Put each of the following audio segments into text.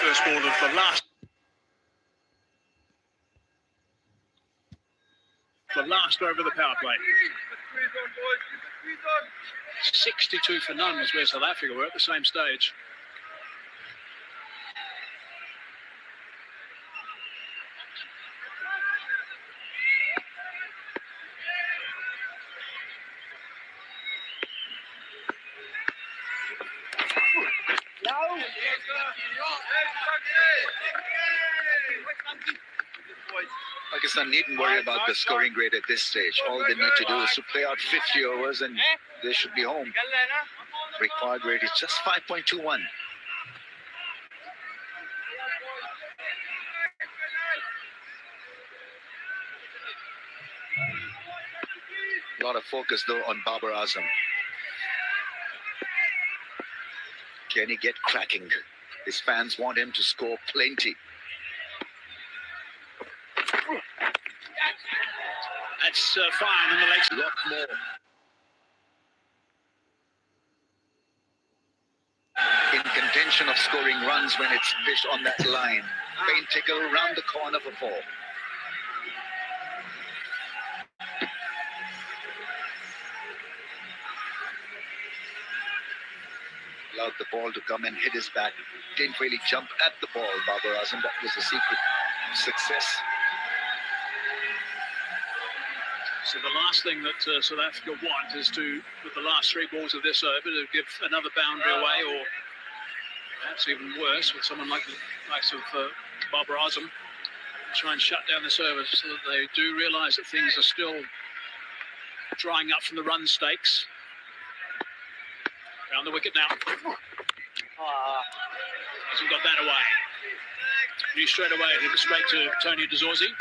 first ball of the last over the power play. 62 for none was where South Africa were at the same stage. Pakistan needn't worry about the scoring rate at this stage. All they need to do is to play out 50 overs and they should be home. Required rate is just 5.21. A lot of focus though on Babar Azam. Can he get cracking? His fans want him to score plenty. That's fine in the legs. A lot more. In contention of scoring runs when it's pitched on that line. Faint tickle round the corner for 4. Allowed the ball to come and hit his bat. Didn't really jump at the ball, Babar Azam. That was the secret of success. So the last thing that South Africa want is to, with the last 3 balls of this over, to give another boundary away, or perhaps even worse, with someone like the likes of Babar Azam, try and shut down this over so that they do realise that things are still drying up from the run stakes. Around the wicket now. Hasn't got that away. New straight away, hit it straight to Tony Dezorzi.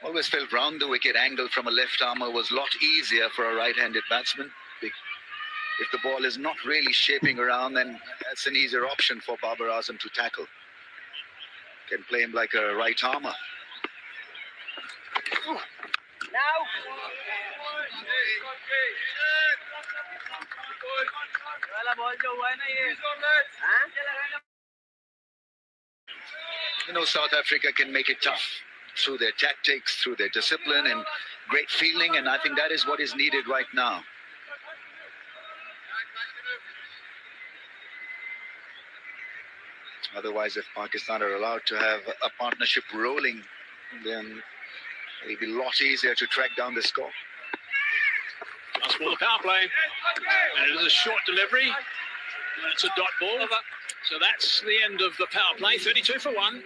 Always felt round the wicket angle from a left armer was a lot easier for a right-handed batsman. If the ball is not really shaping around, then that's an easier option for Babar Azam to tackle. Can play him like a right armer. You know, South Africa can make it tough through their tactics, through their discipline and great fielding, and I think that is what is needed right now. Otherwise, if Pakistan are allowed to have a partnership rolling, then it'll be a lot easier to track down the score. Last ball of power play. And it is a short delivery. And it's a dot ball. So that's the end of the power play. 32 for 1.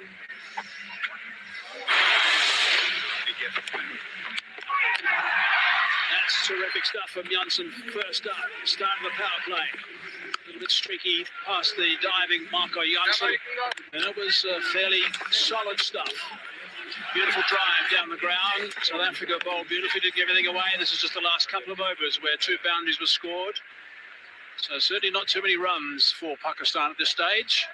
That's terrific stuff from Janssen. First up, start of the power play. A little bit streaky past the diving Marco Janssen. And it was fairly solid stuff. Beautiful drive down the ground. South Africa bowled beautifully, didn't give everything away. This is just the last couple of overs where 2 boundaries were scored. So certainly not too many runs for Pakistan at this stage.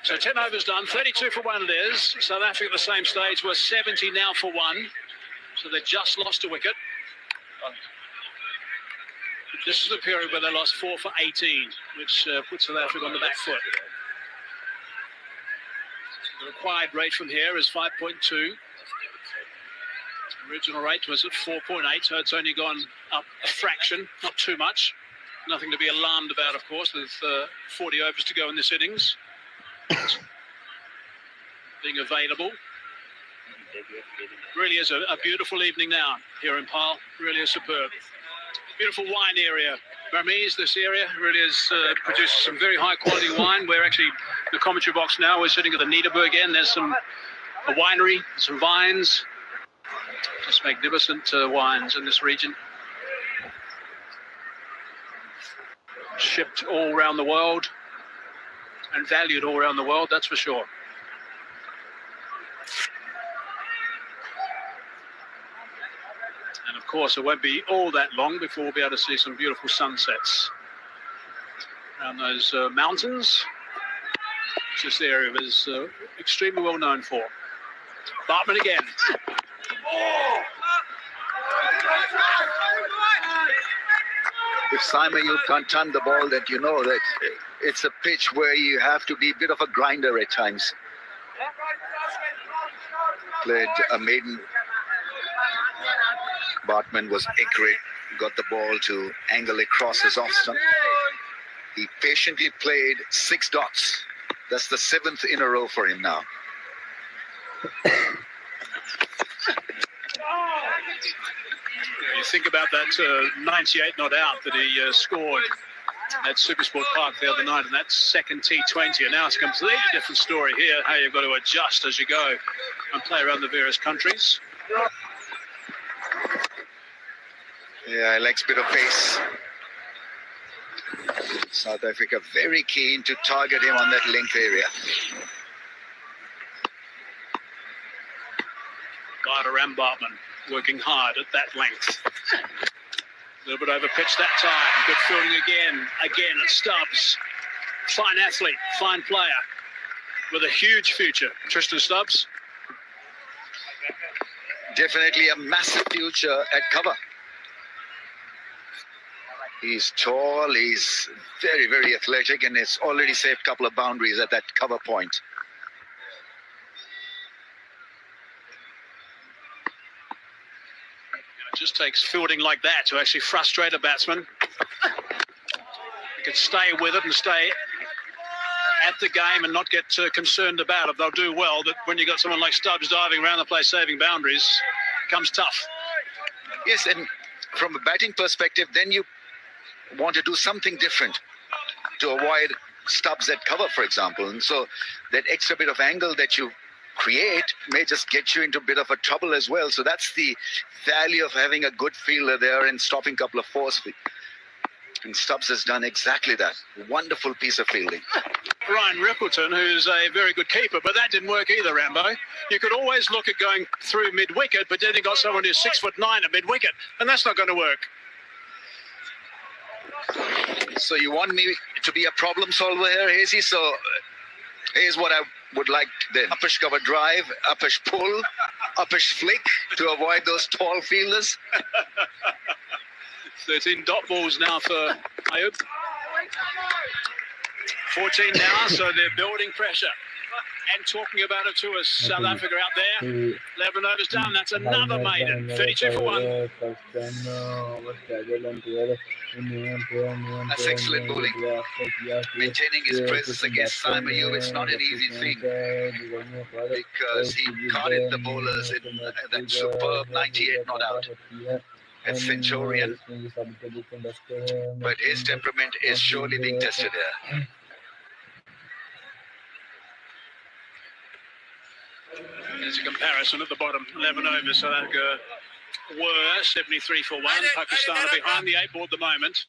So 10 overs done, 32 for 1 it is. South Africa at the same stage were 70 now for 1. So they just lost a wicket. This is a period where they lost 4 for 18, which puts South Africa on the back foot. The required rate from here is 5.2. Original rate was at 4.8, so it's only gone up a fraction, not too much. Nothing to be alarmed about, of course, with 40 overs to go in this innings. Being available. Really is a beautiful evening now here in Pal. Really is superb. Beautiful wine area. Burmese, this area really has produced some very high quality wine. We're actually in the commentary box now. We're sitting at the Niederberg end. There's a winery, some vines. Just magnificent wines in this region. Shipped all around the world and valued all around the world, that's for sure. And of course, it won't be all that long before we'll be able to see some beautiful sunsets around those mountains. This area was extremely well known for. Bartman again. If Simon, you can't turn the ball, that you know that it's a pitch where you have to be a bit of a grinder at times. Played a maiden. Bartman was accurate, got the ball to angle across his off stump. He patiently played 6 dots. That's the 7th in a row for him now. You think about that 98 not out that he scored at Supersport Park the other night, and that's second T20, and now it's a completely different story here, how you've got to adjust as you go and play around the various countries. Yeah, he likes a bit of pace. South Africa very keen to target him on that length area. Ram Bartman working hard at that length. A little bit over pitch that time. Good fielding again. Again at Stubbs. Fine athlete, fine player with a huge future. Tristan Stubbs. Definitely a massive future at cover. He's tall, he's very, very athletic, and it's already saved a couple of boundaries at that cover point. It just takes fielding like that to actually frustrate a batsman. You can stay with it and stay at the game and not get concerned about it. They'll do well, but when you've got someone like Stubbs diving around the place saving boundaries, it becomes tough. Yes, and from a batting perspective, then you want to do something different to avoid Stubbs at cover, for example. And so that extra bit of angle that you create may just get you into a bit of a trouble as well. So that's the value of having a good fielder there and stopping a couple of fours. And Stubbs has done exactly that. Wonderful piece of fielding. Ryan Rippleton, who's a very good keeper, but that didn't work either, Rambo. You could always look at going through mid-wicket, but then you got someone who's 6'9" at mid-wicket, and that's not going to work. So you want me to be a problem solver here, Hazy? So here's what I would like then. Uppish cover drive, uppish pull, uppish flick to avoid those tall fielders. 13 dot balls now for Ayub. 14 now, so they're building pressure. And talking about it to us, South Africa out there. 11 overs down, that's another maiden. 32 for 1. That's excellent bowling. Maintaining his presence against Simon Ayub, it's not an easy thing because he guarded the bowlers in that superb 98 not out at Centurion. But his temperament is surely being tested here. There's a comparison at the bottom. 11 overs, South Africa were 73 for 1. Pakistan are behind the 8 board at the moment.